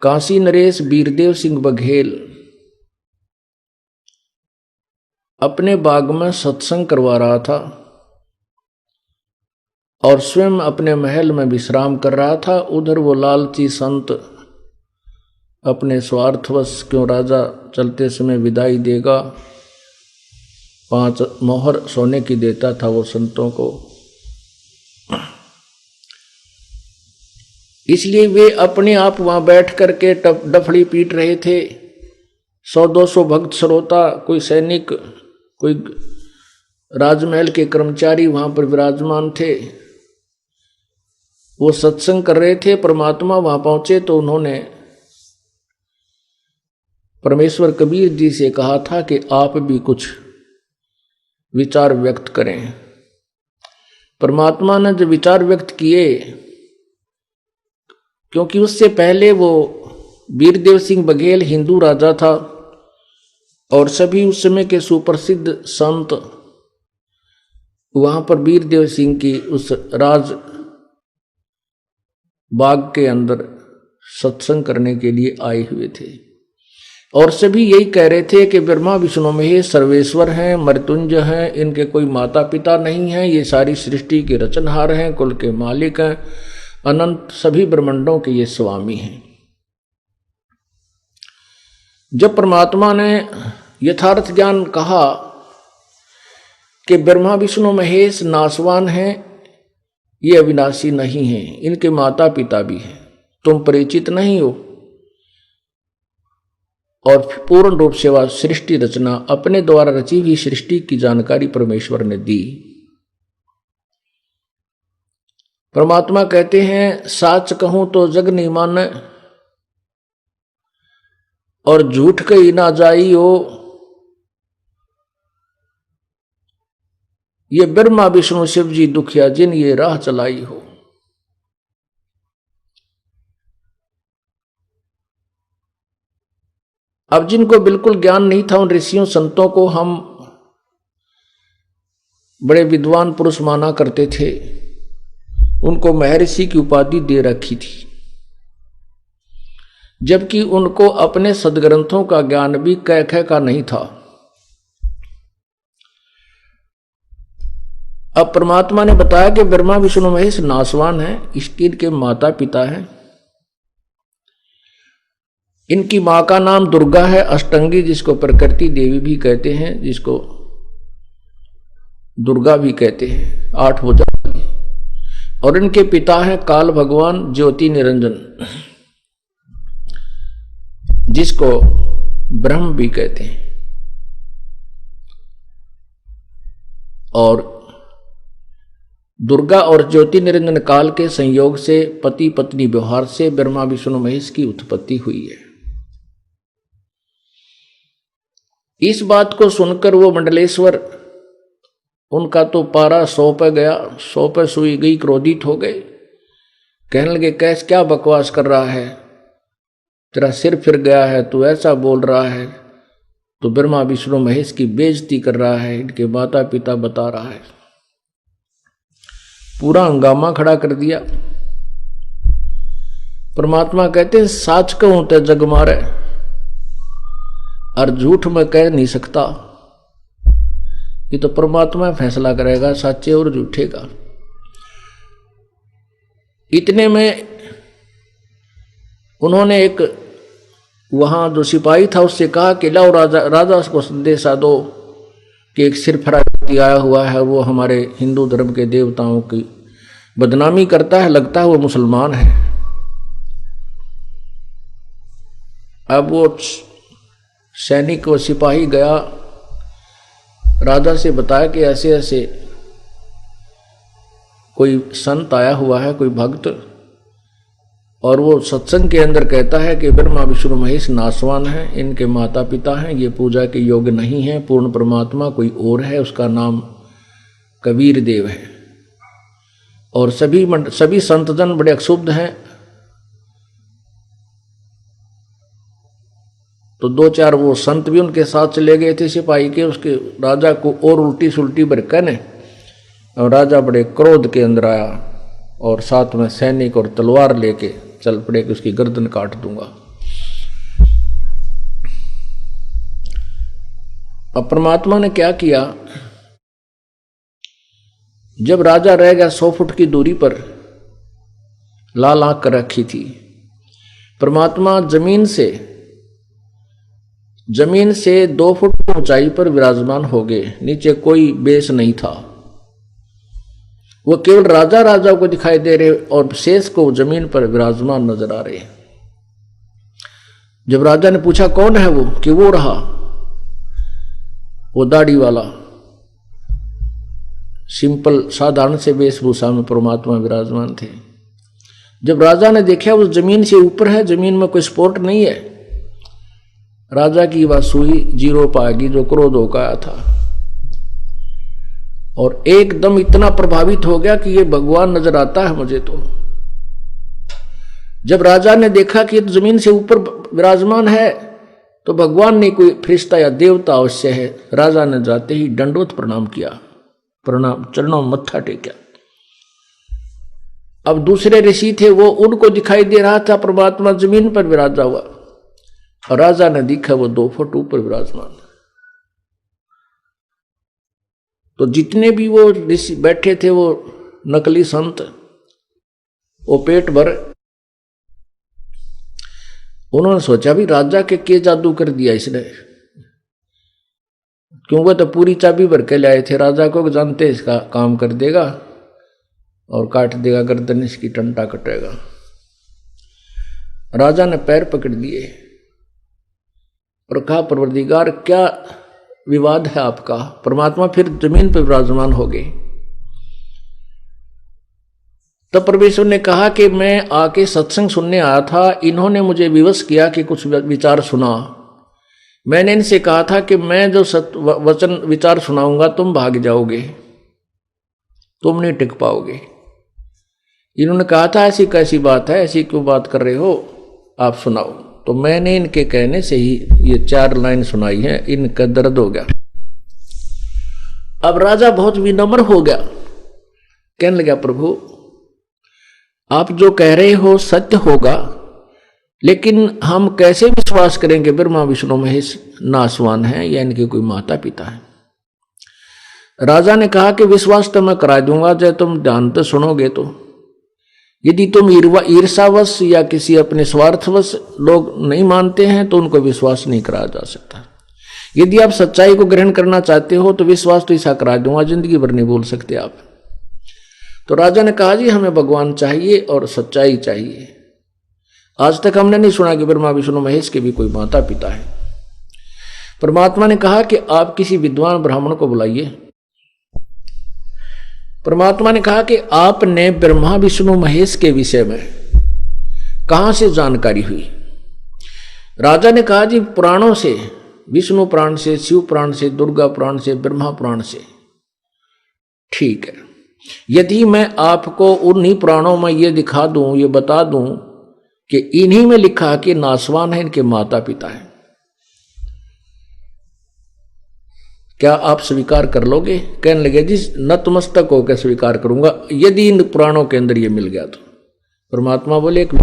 काशी नरेश वीरदेव सिंह बघेल अपने बाग में सत्संग करवा रहा था और स्वयं अपने महल में विश्राम कर रहा था। उधर वो लालची संत अपने स्वार्थवश क्यों राजा चलते समय विदाई देगा, 5 मोहर सोने की देता था वो संतों को, इसलिए वे अपने आप वहां बैठ करके डफड़ी पीट रहे थे। 100-200 भक्त श्रोता, कोई सैनिक, कोई राजमहल के कर्मचारी वहां पर विराजमान थे। वो सत्संग कर रहे थे। परमात्मा वहां पहुंचे तो उन्होंने परमेश्वर कबीर जी से कहा था कि आप भी कुछ विचार व्यक्त करें। परमात्मा ने जो विचार व्यक्त किए, क्योंकि उससे पहले वो वीरदेव सिंह बघेल हिंदू राजा था और सभी उस समय के सुप्रसिद्ध संत वहां पर वीरदेव सिंह की उस राज बाग के अंदर सत्संग करने के लिए आए हुए थे और सभी यही कह रहे थे कि ब्रह्मा विष्णु महेश सर्वेश्वर हैं, मृत्युंजय हैं, इनके कोई माता पिता नहीं हैं, ये सारी सृष्टि के रचनहार हैं, कुल के मालिक हैं, अनंत सभी ब्रह्मांडों के ये स्वामी हैं। जब परमात्मा ने यथार्थ ज्ञान कहा कि ब्रह्मा विष्णु महेश नाशवान हैं, ये अविनाशी नहीं हैं, इनके माता पिता भी हैं, तुम परिचित नहीं हो, और पूर्ण रूप से वह सृष्टि रचना अपने द्वारा रची हुई सृष्टि की जानकारी परमेश्वर ने दी। परमात्मा कहते हैं, साच कहूं तो जग नहीं माने और झूठ कही ना जाई हो, ये ब्रह्मा विष्णु शिव जी दुखिया जिन ये राह चलाई हो। अब जिनको बिल्कुल ज्ञान नहीं था उन ऋषियों संतों को हम बड़े विद्वान पुरुष माना करते थे, उनको महर्षि की उपाधि दे रखी थी, जबकि उनको अपने सदग्रंथों का ज्ञान भी कह का नहीं था। अब परमात्मा ने बताया कि ब्रह्मा विष्णु महेश नाशवान है, इसके इनके माता पिता हैं। इनकी मां का नाम दुर्गा है, अष्टंगी, जिसको प्रकृति देवी भी कहते हैं, जिसको दुर्गा भी कहते हैं, 8 भुजा वाली। और इनके पिता हैं काल भगवान ज्योति निरंजन, जिसको ब्रह्म भी कहते हैं। और दुर्गा और ज्योति निरंजन काल के संयोग से पति पत्नी व्यवहार से ब्रह्मा विष्णु महेश की उत्पत्ति हुई है। इस बात को सुनकर वो मंडलेश्वर, उनका तो पारा 100 पे गया, 100 पे सुई गई, क्रोधित हो गए, कहने लगे कैस क्या बकवास कर रहा है, तेरा सिर फिर गया है, तू ऐसा बोल रहा है, तो ब्रह्मा विष्णु महेश की बेइज्जती कर रहा है, इनके माता पिता बता रहा है। पूरा हंगामा खड़ा कर दिया। परमात्मा कहते हैं, साच कहूं तो जग मारे और झूठ में कह नहीं सकता, ये तो परमात्मा फैसला करेगा सच्चे और झूठे का। इतने में उन्होंने एक वहां जो सिपाही था उससे कहा कि लाओ राजा को संदेशा दो कि एक सिरफरा व्यक्ति आया हुआ है, वो हमारे हिंदू धर्म के देवताओं की बदनामी करता है, लगता है वो मुसलमान है। अब वो सैनिक व सिपाही गया, राजा से बताया कि ऐसे ऐसे कोई संत आया हुआ है, कोई भक्त, और वो सत्संग के अंदर कहता है कि ब्रह्मा विष्णु महेश नाशवान है, इनके माता पिता हैं, ये पूजा के योग्य नहीं है, पूर्ण परमात्मा कोई और है, उसका नाम कबीर देव है। और सभी संतजन बड़े क्षुब्ध हैं। तो 2-4 वो संत भी उनके साथ चले गए थे सिपाही के, उसके राजा को और उल्टी सुल्टी बरकने, और राजा बड़े क्रोध के अंदर आया और साथ में सैनिक और तलवार लेके चल पड़े कि उसकी गर्दन काट दूंगा। अब परमात्मा ने क्या किया, जब राजा रह गया 100 फुट की दूरी पर लाल आंख कर रखी थी, परमात्मा जमीन से 2 फुट की ऊंचाई पर विराजमान हो गए। नीचे कोई बेस नहीं था, वो केवल राजा को दिखाई दे रहे और शेष को जमीन पर विराजमान नजर आ रहे। जब राजा ने पूछा कौन है वो, कि वो रहा, वो दाढ़ी वाला सिंपल साधारण से वेशभूषा में परमात्मा विराजमान थे। जब राजा ने देखा वो जमीन से ऊपर है, जमीन में कोई स्पोर्ट नहीं है, राजा की वह सुई जीरो पाएगी जो क्रोध होकर आया था, और एकदम इतना प्रभावित हो गया कि ये भगवान नजर आता है मुझे। तो जब राजा ने देखा कि जमीन से ऊपर विराजमान है तो भगवान ने कोई फरिश्ता या देवता अवश्य है। राजा ने जाते ही दंडोत प्रणाम किया, प्रणाम चरणों में मत्था टेका। अब दूसरे ऋषि थे, वो उनको दिखाई दे रहा था परमात्मा जमीन पर विराजा हुआ, और राजा ने देखा वो 2 फुट ऊपर विराजमान। तो जितने भी वो ऋषि बैठे थे, वो नकली संत, वो पेट भर उन्होंने सोचा भी राजा के जादू कर दिया इसने, क्योंकि तो पूरी चाबी भर के लाए थे। राजा को जानते इसका काम कर देगा और काट देगा गर्दन, इसकी टंटा कटेगा। राजा ने पैर पकड़ दिए और कहा परवरदिगार क्या विवाद है आपका। परमात्मा फिर जमीन पर विराजमान हो गए। तब परमेश्वर ने कहा कि मैं आके सत्संग सुनने आया था, इन्होंने मुझे विवश किया कि कुछ विचार सुना। मैंने इनसे कहा था कि मैं जो वचन विचार सुनाऊंगा तुम भाग जाओगे, तुम नहीं टिक पाओगे। इन्होंने कहा था ऐसी कैसी बात है, ऐसी क्यों बात कर रहे हो, आप सुनाओ। तो मैंने इनके कहने से ही ये 4 लाइन सुनाई है, इनका दर्द हो गया। अब राजा बहुत विनम्र हो गया, कहने लगा प्रभु आप जो कह रहे हो सत्य होगा, लेकिन हम कैसे विश्वास करेंगे ब्रह्मा विष्णु महेश नासवान हैं या इनके कोई माता पिता है। राजा ने कहा कि विश्वास तो मैं करा दूंगा जब तुम ध्यान से सुनोगे। तो यदि तुम ईर्षावश या किसी अपने स्वार्थवश लोग नहीं मानते हैं तो उनको विश्वास नहीं कराया जा सकता। यदि आप सच्चाई को ग्रहण करना चाहते हो तो विश्वास तो ऐसा करा दूंगा, जिंदगी भर नहीं बोल सकते आप। तो राजा ने कहा जी हमें भगवान चाहिए और सच्चाई चाहिए। आज तक हमने नहीं सुना कि ब्रह्मा विष्णु महेश के भी कोई माता पिता है। परमात्मा ने कहा कि आप किसी विद्वान ब्राह्मण को बुलाइए। परमात्मा ने कहा कि आपने ब्रह्मा विष्णु महेश के विषय में कहां से जानकारी हुई। राजा ने कहा जी पुराणों से, विष्णु पुराण से, शिव पुराण से, दुर्गा पुराण से, ब्रह्मा पुराण से। ठीक है, यदि मैं आपको उन्हीं पुराणों में ये दिखा दूं, ये बता दूं कि इन्हीं में लिखा कि नासवान है, इनके माता पिता हैं, क्या आप स्वीकार कर लोगे? कहने लगे जी नतमस्तक होकर स्वीकार करूंगा यदि इन पुराणों के अंदर ये मिल गया तो। परमात्मा बोले एक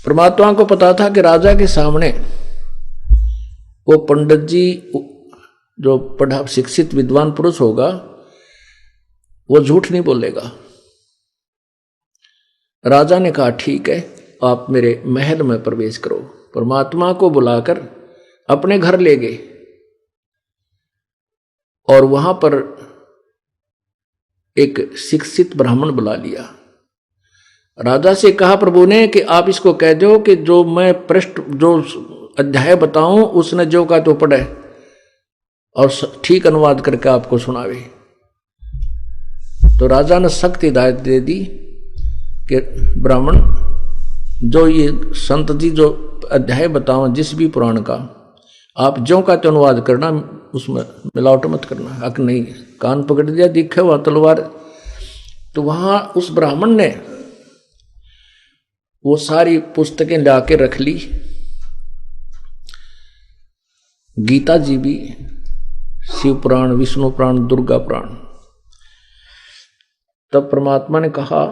परमात्मा को पता था कि राजा के सामने वो पंडित जी जो पढ़ा शिक्षित विद्वान पुरुष होगा वो झूठ नहीं बोलेगा। राजा ने कहा ठीक है, आप मेरे महल में प्रवेश करो। परमात्मा को बुलाकर अपने घर ले गए और वहां पर एक शिक्षित ब्राह्मण बुला लिया। राजा से कहा प्रभु ने कि आप इसको कह दो कि जो मैं पृष्ठ जो अध्याय बताऊं उसने जो का तो पढ़े और ठीक अनुवाद करके आपको सुनावे। तो राजा ने सख्त हिदायत दे दी कि ब्राह्मण जो ये संत जी जो अध्याय बताओ जिस भी पुराण का, आप जो का तो अनुवाद करना, उसमें मिलावट मत करना। अक नहीं, कान पकड़ दिया, दिखे वह तलवार। तो वहां उस ब्राह्मण ने वो सारी पुस्तकें लाके रख ली, गीता जी भी, शिव पुराण, विष्णु पुराण, दुर्गा पुराण। तब परमात्मा ने कहा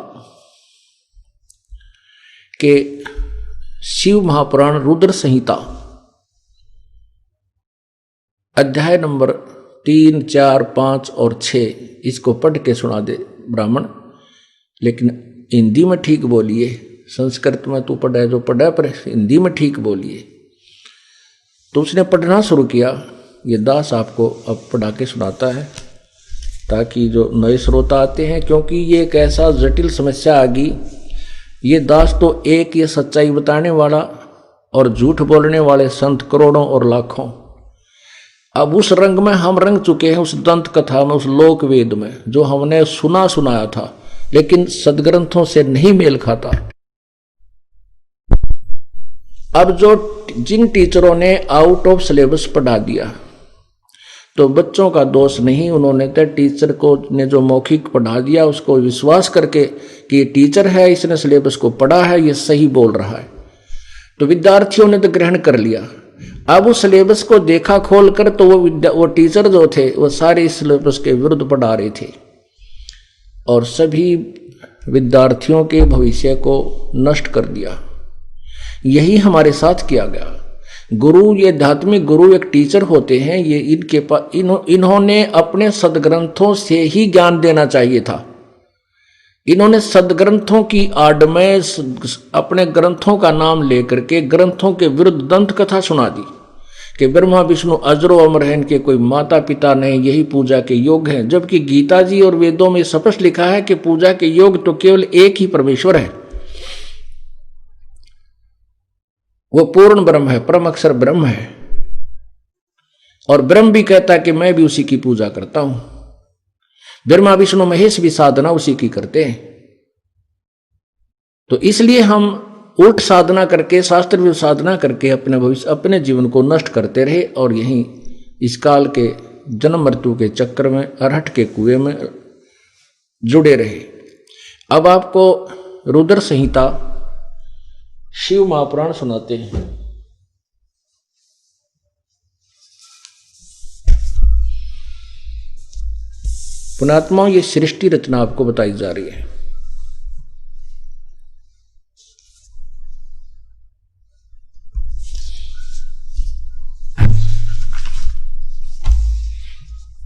कि शिव महापुराण रुद्र संहिता अध्याय नंबर 3, 4, 5 और 6 इसको पढ़ के सुना दे ब्राह्मण, लेकिन हिंदी में ठीक बोलिए। संस्कृत में तू पढ़ा जो पढ़ा, पर हिंदी में ठीक बोलिए। तो उसने पढ़ना शुरू किया। ये दास आपको अब पढ़ा के सुनाता है ताकि जो नए श्रोता आते हैं, क्योंकि ये एक ऐसा जटिल समस्या आ गई। ये दास तो एक ये सच्चाई बताने वाला और झूठ बोलने वाले संत करोड़ों और लाखों। अब उस रंग में हम रंग चुके हैं, उस दंत कथा में, उस लोक वेद में, जो हमने सुनाया था लेकिन सदग्रंथों से नहीं मेल खाता। अब जिन टीचरों ने आउट ऑफ सिलेबस पढ़ा दिया, तो बच्चों का दोष नहीं, उन्होंने तो टीचर को ने जो मौखिक पढ़ा दिया उसको विश्वास करके कि ये टीचर है, इसने सिलेबस को पढ़ा है, ये सही बोल रहा है, तो विद्यार्थियों ने तो ग्रहण कर लिया। अब उस सिलेबस को देखा खोलकर तो वो टीचर जो थे वो सारे इस सिलेबस के विरुद्ध पढ़ा रहे थे और सभी विद्यार्थियों के भविष्य को नष्ट कर दिया। यही हमारे साथ किया गया। गुरु, ये आध्यात्मिक गुरु एक टीचर होते हैं, ये इनके पास इन्होंने अपने सदग्रंथों से ही ज्ञान देना चाहिए था। इन्होंने सदग्रंथों की आड़ में अपने ग्रंथों का नाम लेकर के ग्रंथों के विरुद्ध दंत कथा सुना दी कि ब्रह्मा विष्णु अजरो अमर हैं, इनके कोई माता पिता नहीं, यही पूजा के योग्य हैं। जबकि गीता जी और वेदों में स्पष्ट लिखा है कि पूजा के योग्य तो केवल एक ही परमेश्वर है, वो पूर्ण ब्रह्म है, परम अक्षर ब्रह्म है। और ब्रह्म भी कहता है कि मैं भी उसी की पूजा करता हूं। ब्रह्मा विष्णु महेश भी साधना उसी की करते हैं। तो इसलिए हम उल्ट साधना करके, शास्त्र भी साधना करके अपने भविष्य, अपने जीवन को नष्ट करते रहे और यहीं इस काल के जन्म मृत्यु के चक्कर में, अरहट के कुएं में जुड़े रहे। अब आपको रुद्र संहिता शिव महापुराण सुनाते हैं। पुणात्मा, ये सृष्टि रचना आपको बताई जा रही है।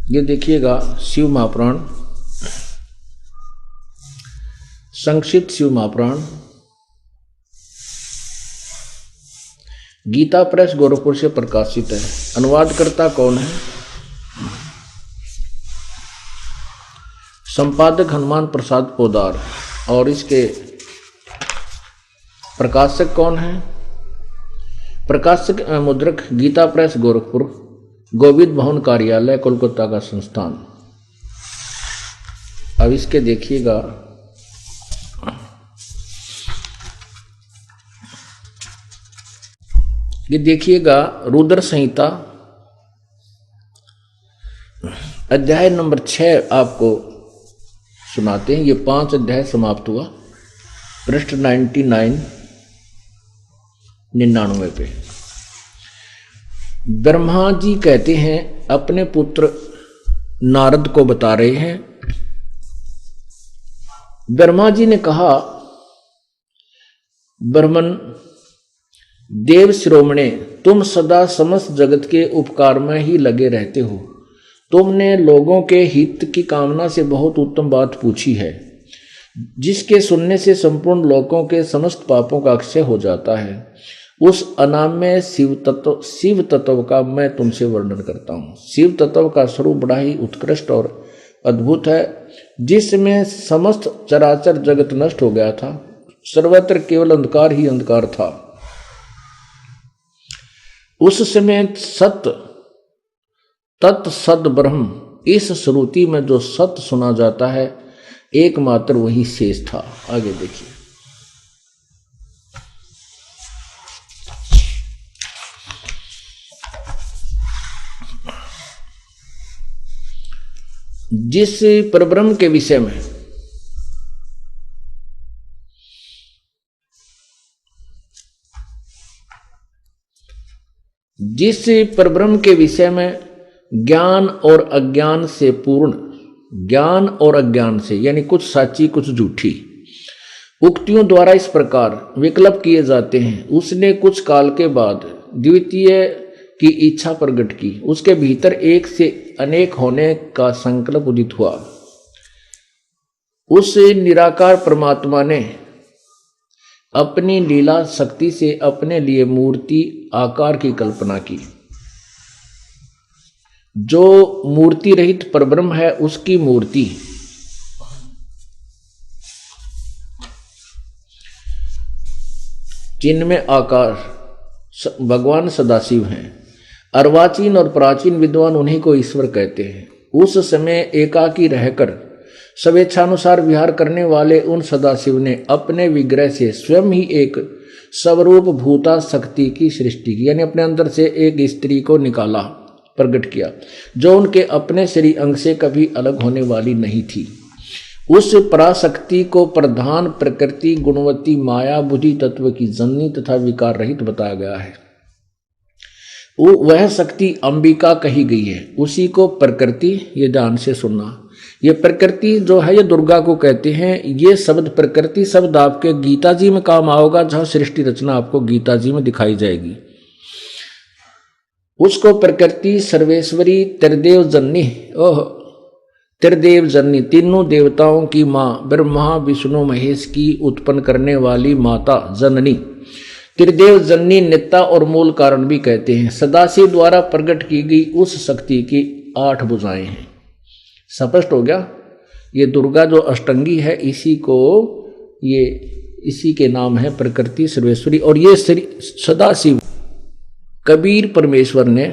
ये देखिएगा शिव महापुराण, संक्षिप्त शिव महापुराण, गीता प्रेस गोरखपुर से प्रकाशित है। अनुवादकर्ता कौन है? संपादक हनुमान प्रसाद पोदार। और इसके प्रकाशक कौन है? प्रकाशक मुद्रक गीता प्रेस गोरखपुर, गोविंद भवन कार्यालय, कोलकाता का संस्थान। अब इसके देखिएगा, ये देखिएगा रुद्र संहिता अध्याय नंबर 6 आपको सुनाते हैं। ये 5 अध्याय समाप्त हुआ पृष्ठ 99 पे। ब्रह्मा जी कहते हैं, अपने पुत्र नारद को बता रहे हैं। ब्रह्मा जी ने कहा, ब्रह्मन देव शिरोमणे, तुम सदा समस्त जगत के उपकार में ही लगे रहते हो। तुमने लोगों के हित की कामना से बहुत उत्तम बात पूछी है, जिसके सुनने से संपूर्ण लोगों के समस्त पापों का अक्षय हो जाता है। उस अनाम्य शिव तत्व का मैं तुमसे वर्णन करता हूँ। शिव तत्व का स्वरूप बड़ा ही उत्कृष्ट और अद्भुत है, जिसमें समस्त चराचर जगत नष्ट हो गया था। सर्वत्र केवल अंधकार ही अंधकार था। उस समय तत् सद ब्रह्म, इस श्रुति में जो सत्य सुना जाता है एकमात्र वही शेष था। आगे देखिए, जिस परब्रह्म के विषय में जिस परब्रह्म के विषय में ज्ञान और अज्ञान से पूर्ण, ज्ञान और अज्ञान से यानी कुछ सच्ची कुछ झूठी उक्तियों द्वारा इस प्रकार विकल्प किए जाते हैं, उसने कुछ काल के बाद द्वितीय की इच्छा प्रकट की। उसके भीतर एक से अनेक होने का संकल्प उदित हुआ। उस निराकार परमात्मा ने अपनी लीला शक्ति से अपने लिए मूर्ति आकार की कल्पना की। जो मूर्ति रहित परब्रह्म है उसकी मूर्ति जिनमें आकार भगवान सदाशिव हैं। अर्वाचीन और प्राचीन विद्वान उन्हीं को ईश्वर कहते हैं। उस समय एकाकी रहकर स्वेच्छानुसार विहार करने वाले उन सदाशिव ने अपने विग्रह से स्वयं ही एक स्वरूप भूता शक्ति की सृष्टि की, यानी अपने अंदर से एक स्त्री को निकाला, प्रकट किया, जो उनके अपने शरीर अंग से कभी अलग होने वाली नहीं थी। उस पराशक्ति को प्रधान प्रकृति गुणवती माया बुद्धि तत्व की जननी तथा विकार रहित बताया गया है। वह शक्ति अंबिका कही गई है। उसी को प्रकृति, ये ध्यान से सुनना, ये प्रकृति जो है ये दुर्गा को कहते हैं। ये शब्द प्रकृति शब्द आपके गीता जी में काम आओगा, जहां सृष्टि रचना आपको गीता जी में दिखाई जाएगी। उसको प्रकृति सर्वेश्वरी त्रिदेव जननी, त्रिदेव जननी, तीनों देवताओं की मां, ब्रह्मा विष्णु महेश की उत्पन्न करने वाली माता जननी, त्रिदेव जननी, नित्ता और मूल कारण भी कहते हैं। सदाशिव द्वारा प्रकट की गई उस शक्ति की 8 भुजाएं हैं। स्पष्ट हो गया। ये दुर्गा जो अष्टंगी है इसी के नाम है प्रकृति सर्वेश्वरी। और ये सदाशिव कबीर परमेश्वर ने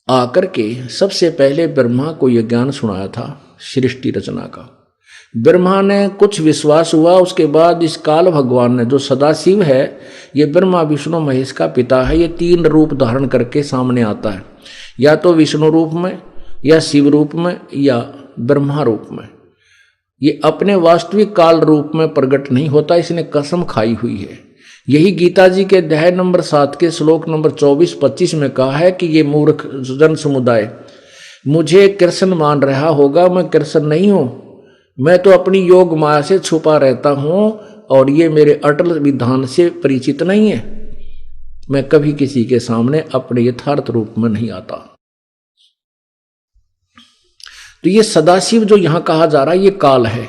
आकर के सबसे पहले ब्रह्मा को यह ज्ञान सुनाया था सृष्टि रचना का। ब्रह्मा ने कुछ विश्वास हुआ, उसके बाद इस काल भगवान ने, जो सदाशिव है, ये ब्रह्मा विष्णु महेश का पिता है, ये 3 रूप धारण करके सामने आता है, या तो विष्णु रूप में, या शिव रूप में, या ब्रह्मा रूप में। ये अपने वास्तविक काल रूप में प्रकट नहीं होता, इसने कसम खाई हुई है। यही गीता जी के अध्याय नंबर 7 के श्लोक नंबर 24-25 में कहा है कि ये मूर्ख जन समुदाय मुझे कृष्ण मान रहा होगा, मैं कृष्ण नहीं हूं, मैं तो अपनी योग माया से छुपा रहता हूं और ये मेरे अटल विधान से परिचित नहीं है। मैं कभी किसी के सामने अपने यथार्थ रूप में नहीं आता। तो ये सदाशिव जो यहां कहा जा रहा है ये काल है।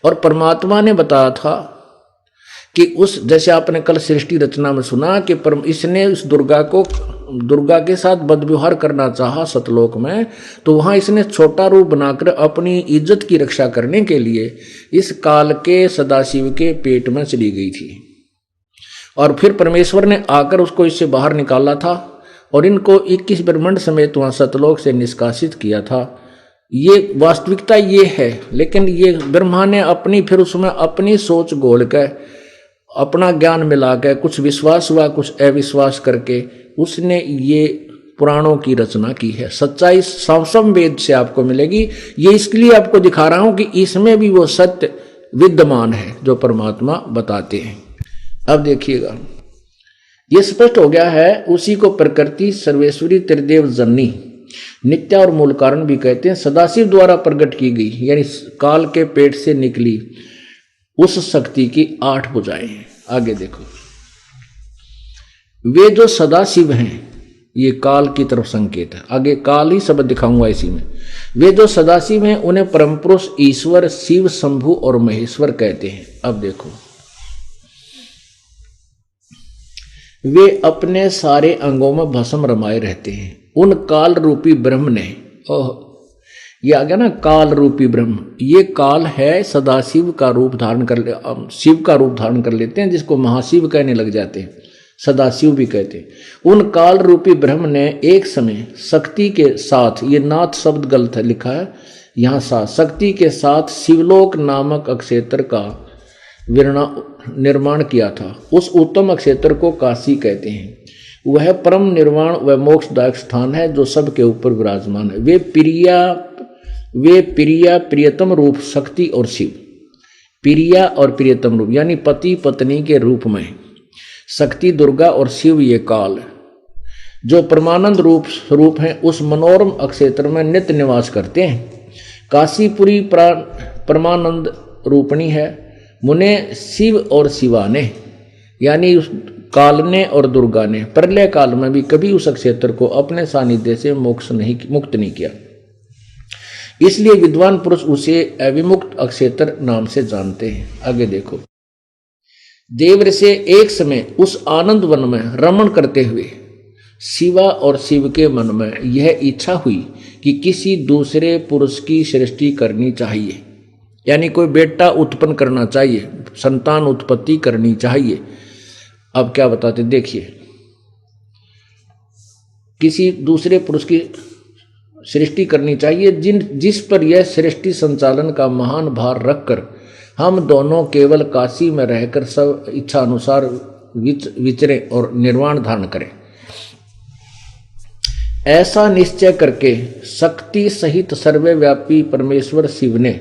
और परमात्मा ने बताया था कि उस, जैसे आपने कल सृष्टि रचना में सुना कि इसने उस दुर्गा के साथ बदव्यवहार करना चाहा सतलोक में, तो वहां इसने छोटा रूप बनाकर अपनी इज्जत की रक्षा करने के लिए इस काल के सदाशिव के पेट में चली गई थी। और फिर परमेश्वर ने आकर उसको इससे बाहर निकाला था और इनको 21 ब्रह्मांड समेत वहां सतलोक से निष्कासित किया था। ये वास्तविकता ये है। लेकिन ये ब्रह्मा ने फिर उसमें अपनी सोच घोल कर, अपना ज्ञान मिला के, कुछ विश्वास हुआ कुछ अविश्वास करके उसने ये पुराणों की रचना की है। सच्चाई साम वेद से आपको मिलेगी। ये इसलिए आपको दिखा रहा हूं कि इसमें भी वो सत्य विद्यमान है जो परमात्मा बताते हैं। अब देखिएगा, ये स्पष्ट हो गया है। उसी को प्रकृति सर्वेश्वरी त्रिदेव जननी, नित्या और मूल कारण भी कहते हैं। सदाशिव द्वारा प्रकट की गई, यानी काल के पेट से निकली उस शक्ति की 8 भुजाएं हैं। आगे देखो, वे जो सदाशिव हैं, ये काल की तरफ संकेत है। आगे काल ही शब्द दिखाऊंगा इसी में। वे जो सदाशिव हैं उन्हें परम पुरुष ईश्वर शिव शंभु और महेश्वर कहते हैं। अब देखो, वे अपने सारे अंगों में भस्म रमाए रहते हैं। उन काल रूपी ब्रह्म ने, ये आ गया ना, काल रूपी ब्रह्म, ये काल है, सदाशिव का रूप धारण कर शिव का रूप धारण कर लेते हैं, जिसको महाशिव कहने लग जाते हैं, सदाशिव भी कहते हैं। उन काल रूपी ब्रह्म ने एक समय शक्ति के साथ, ये नाथ शब्द गलत है लिखा है यहाँ, साथ शक्ति के साथ शिवलोक नामक अक्षेत्र का निर्माण किया था। उस उत्तम अक्षेत्र को काशी कहते हैं। वह परम निर्वाण व मोक्षदायक स्थान है जो सबके ऊपर विराजमान है। वे प्रिया प्रियतम रूप शक्ति और शिव, प्रिया और प्रियतम रूप यानी पति पत्नी के रूप में शक्ति दुर्गा और शिव ये काल जो परमानंद रूप हैं उस मनोरम अक्षेत्र में नित्य निवास करते हैं। काशीपुरी परमानंद रूपणी है। मुने शिव और शिवाने, यानी उस काल ने और दुर्गा ने प्रलय काल में भी कभी उस अक्षेत्र को अपने सानिध्य से मुक्त नहीं किया। इसलिए विद्वान पुरुष उसे अविमुक्त अक्षेत्र नाम से जानते हैं। आगे देखो, देवर्षि एक समय उस आनंद वन में रमण करते हुए शिवा और शिव के मन में यह इच्छा हुई कि किसी दूसरे पुरुष की सृष्टि करनी चाहिए, यानी कोई बेटा उत्पन्न करना चाहिए, संतान उत्पत्ति करनी चाहिए। अब क्या बताते देखिए, किसी दूसरे पुरुष की सृष्टि करनी चाहिए जिस पर यह सृष्टि संचालन का महान भार रखकर हम दोनों केवल काशी में रहकर सब इच्छा अनुसार विचरे और निर्वाण धारण करें। ऐसा निश्चय करके शक्ति सहित सर्वव्यापी परमेश्वर शिव ने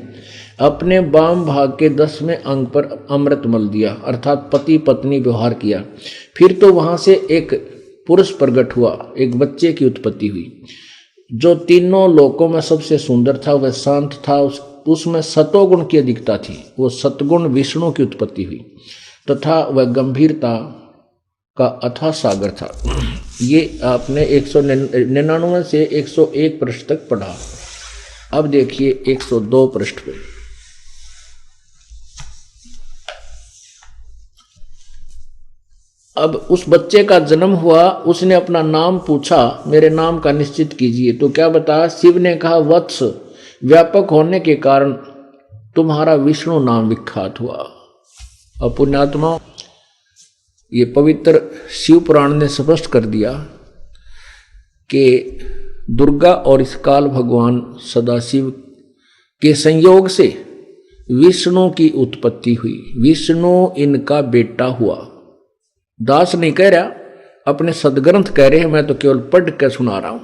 अपने वाम भाग के 10वें अंग पर अमृत मल दिया, अर्थात पति पत्नी व्यवहार किया। फिर तो वहां से एक पुरुष प्रकट हुआ, एक बच्चे की उत्पत्ति हुई जो तीनों लोकों में सबसे सुंदर था। वह शांत था, उसमें सतोगुण की अधिकता थी। वो सतगुण विष्णु की उत्पत्ति हुई तथा वह गंभीरता का अथाह सागर था। ये आपने 199 से 101 पृष्ठ तक पढ़ा। अब देखिए 102 पृष्ठ पे, अब उस बच्चे का जन्म हुआ, उसने अपना नाम पूछा, मेरे नाम का निश्चित कीजिए। तो क्या बताया, शिव ने कहा, वत्स, व्यापक होने के कारण तुम्हारा विष्णु नाम विख्यात हुआ। और पुण्यात्मा, ये पवित्र शिव पुराण ने स्पष्ट कर दिया कि दुर्गा और इस काल भगवान सदाशिव के संयोग से विष्णु की उत्पत्ति हुई, विष्णु इनका बेटा हुआ। दास नहीं कह रहा, अपने सदग्रंथ कह रहे हैं, मैं तो केवल पढ़ कर सुना रहा हूं।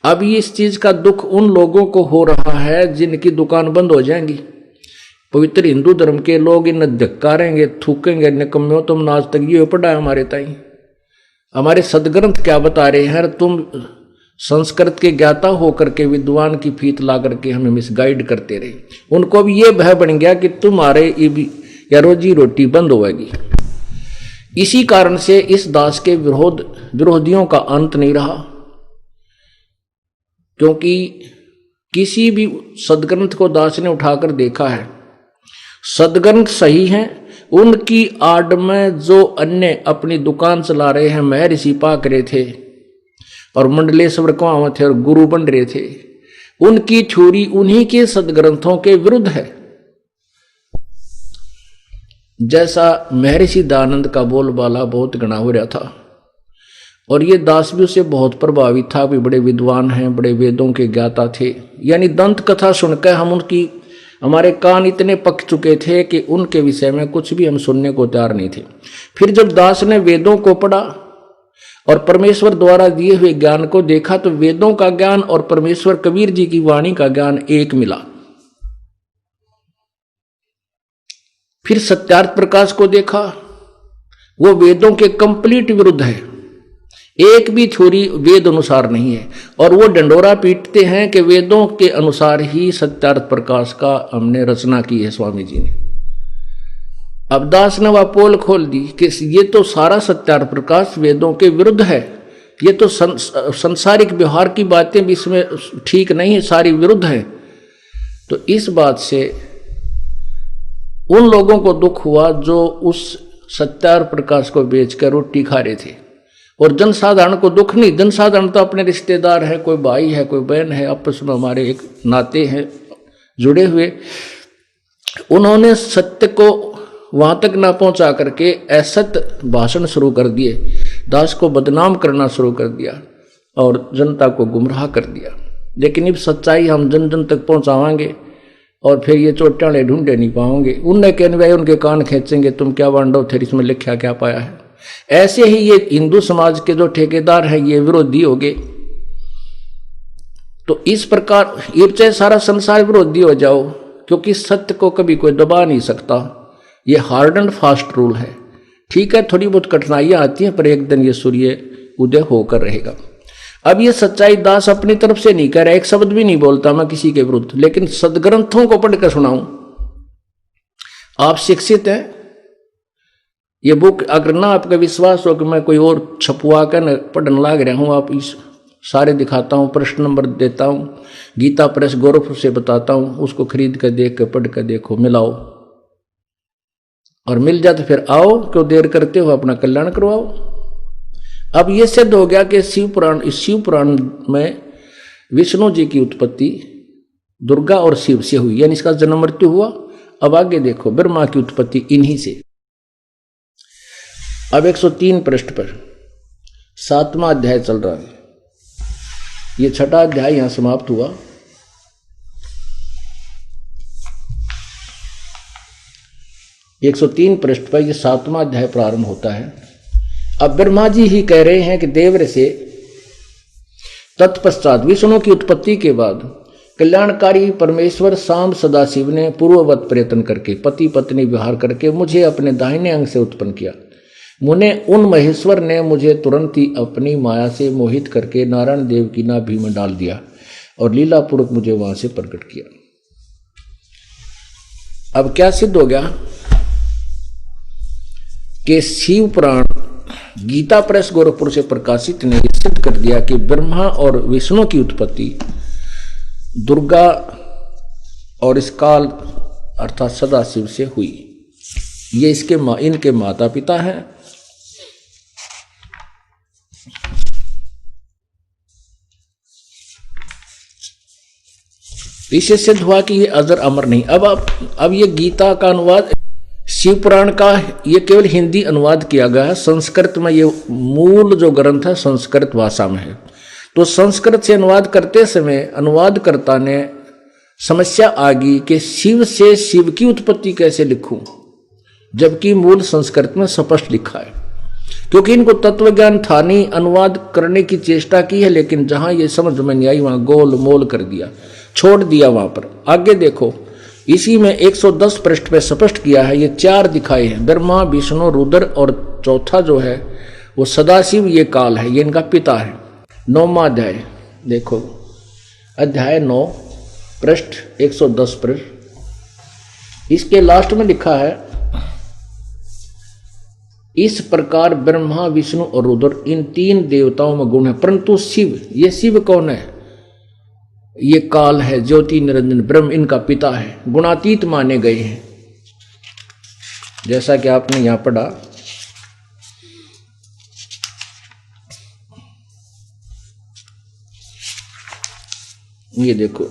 अब ये इस चीज का दुख उन लोगों को हो रहा है जिनकी दुकान बंद हो जाएंगी। पवित्र हिंदू धर्म के लोग इन धक्कारेंगे, थूकेंगे, निकम्मे, तुम आज तक ये पढ़ा है हमारे ताई, हमारे सदग्रंथ क्या बता रहे हैं, तुम संस्कृत के ज्ञाता होकर के विद्वान की फीत ला करके हमें मिसगाइड करते रहे। उनको भी ये भय बन गया कि तुम्हारे या रोजी रोटी बंद होगी। इसी कारण से इस दास के विरोधियों का अंत नहीं रहा, क्योंकि किसी भी सदग्रंथ को दास ने उठाकर देखा है, सदग्रंथ सही हैं, उनकी आड़ में जो अन्य अपनी दुकान चला रहे हैं, महर्षि पाक रहे थे और मंडलेश्वर कुआं थे और गुरु बन रहे थे, उनकी छुरी उन्हीं के सदग्रंथों के विरुद्ध है। जैसा महर्षि दयानंद का बोलबाला बहुत गणा हो रहा था और ये दास भी उससे बहुत प्रभावित था, भी बड़े विद्वान हैं, बड़े वेदों के ज्ञाता थे। यानी दंत कथा सुनकर हमारे कान इतने पक चुके थे कि उनके विषय में कुछ भी हम सुनने को तैयार नहीं थे। फिर जब दास ने वेदों को पढ़ा और परमेश्वर द्वारा दिए हुए ज्ञान को देखा तो वेदों का ज्ञान और परमेश्वर कबीर जी की वाणी का ज्ञान एक मिला। फिर सत्यार्थ प्रकाश को देखा, वो वेदों के कंप्लीट विरुद्ध है, एक भी छोरी वेद अनुसार नहीं है, और वो डंडोरा पीटते हैं कि वेदों के अनुसार ही सत्यार्थ प्रकाश का हमने रचना की है स्वामी जी ने। अब दास ने वह पोल खोल दी कि ये तो सारा सत्यार्थ प्रकाश वेदों के विरुद्ध है, ये तो संसारिक व्यवहार की बातें भी इसमें ठीक नहीं है, सारी विरुद्ध है। तो इस बात से उन लोगों को दुख हुआ जो उस सत्यार्थ प्रकाश को बेचकर रोटी खा रहे थे, और जनसाधारण को दुख नहीं। जनसाधारण तो अपने रिश्तेदार है, कोई भाई है, कोई बहन है, आपस में हमारे एक नाते हैं जुड़े हुए। उन्होंने सत्य को वहां तक ना पहुंचा करके असत्य भाषण शुरू कर दिए, दास को बदनाम करना शुरू कर दिया और जनता को गुमराह कर दिया। लेकिन अब सच्चाई हम जन जन तक पहुंचावांगे और फिर ये चोटाले ढूंढे नहीं पाओगे। उनने कहने भाई उनके कान खींचेंगे, तुम क्या वांडव थे, इसमें लिखा क्या पाया है। ऐसे ही ये हिंदू समाज के जो ठेकेदार हैं ये विरोधी हो गए। तो इस प्रकार ये चाहे सारा संसार विरोधी हो जाओ, क्योंकि सत्य को कभी कोई दबा नहीं सकता। ये हार्ड एंड फास्ट रूल है। ठीक है, थोड़ी बहुत कठिनाइयां आती हैं, पर एक दिन ये सूर्य उदय होकर रहेगा। अब ये सच्चाई दास अपनी तरफ से नहीं कह रहा, एक शब्द भी नहीं बोलता मैं किसी के विरुद्ध, लेकिन सदग्रंथों को पढ़कर सुनाऊं। आप शिक्षित हैं, ये बुक अगर ना आपका विश्वास हो कि मैं कोई और छपवा कर न पढ़ने लाग रहा हूँ, आप इस सारे दिखाता हूँ, प्रश्न नंबर देता हूँ, गीता प्रेस गोरखपुर से बताता हूँ, उसको खरीद कर देख कर पढ़ कर देखो, मिलाओ, और मिल जाए तो फिर आओ, क्यों देर करते हो, अपना कल्याण करवाओ। अब ये सिद्ध हो गया कि शिव पुराण, इस शिव पुराण में विष्णु जी की उत्पत्ति दुर्गा और शिव से हुई, यानी इसका जन्म मृत्यु हुआ। अब आगे देखो, ब्रह्मा की उत्पत्ति इन्हीं से। अब 103 पृष्ठ पर 7वां अध्याय चल रहा है, ये 6ठा अध्याय यहां समाप्त हुआ। एक 103 पृष्ठ पर यह 7वां अध्याय प्रारंभ होता है। अब ब्रह्मा जी ही कह रहे हैं कि देवर से तत्पश्चात विष्णु की उत्पत्ति के बाद कल्याणकारी परमेश्वर शाम सदाशिव ने पूर्ववत प्रयत्न करके पति पत्नी विहार करके मुझे अपने दाहिने अंग से उत्पन्न किया। मुने उन महेश्वर ने मुझे तुरंत ही अपनी माया से मोहित करके नारायण देव की नाभि में डाल दिया और लीलापूर्वक मुझे वहां से प्रकट किया। अब क्या सिद्ध हो गया कि शिव पुराण गीता प्रेस गोरखपुर से प्रकाशित ने सिद्ध कर दिया कि ब्रह्मा और विष्णु की उत्पत्ति दुर्गा और इस काल अर्थात सदाशिव से हुई। ये इनके माता पिता हैं। इससे सिद्ध हुआ कि ये अजर अमर नहीं। अब ये गीता का अनुवाद शिव पुराण का ये केवल हिंदी अनुवाद किया गया है। संस्कृत में ये मूल जो ग्रंथ है संस्कृत भाषा में है, तो संस्कृत से अनुवाद करते समय अनुवादकर्ता ने समस्या आ गई कि शिव से शिव की उत्पत्ति कैसे लिखूं, जबकि मूल संस्कृत में स्पष्ट लिखा है। क्योंकि इनको तत्वज्ञान था नहीं, अनुवाद करने की चेष्टा की है, लेकिन जहां ये समझ में नहीं आई वहां गोल मोल कर दिया, छोड़ दिया वहां पर। आगे देखो, इसी में 110 पृष्ठ पे स्पष्ट किया है, ये 4 दिखाए हैं, ब्रह्मा विष्णु रुद्र और चौथा जो है वो सदाशिव, ये काल है, ये इनका पिता है। 9वां अध्याय देखो, अध्याय 9 पृष्ठ 110 पृष्ठ, इसके लास्ट में लिखा है, इस प्रकार ब्रह्मा विष्णु और रुद्र इन 3 देवताओं में गुण है, परंतु शिव, ये शिव कौन है? ये काल है, ज्योति निरंजन ब्रह्म इनका पिता है, गुणातीत माने गए हैं। जैसा कि आपने यहां पढ़ा, ये देखो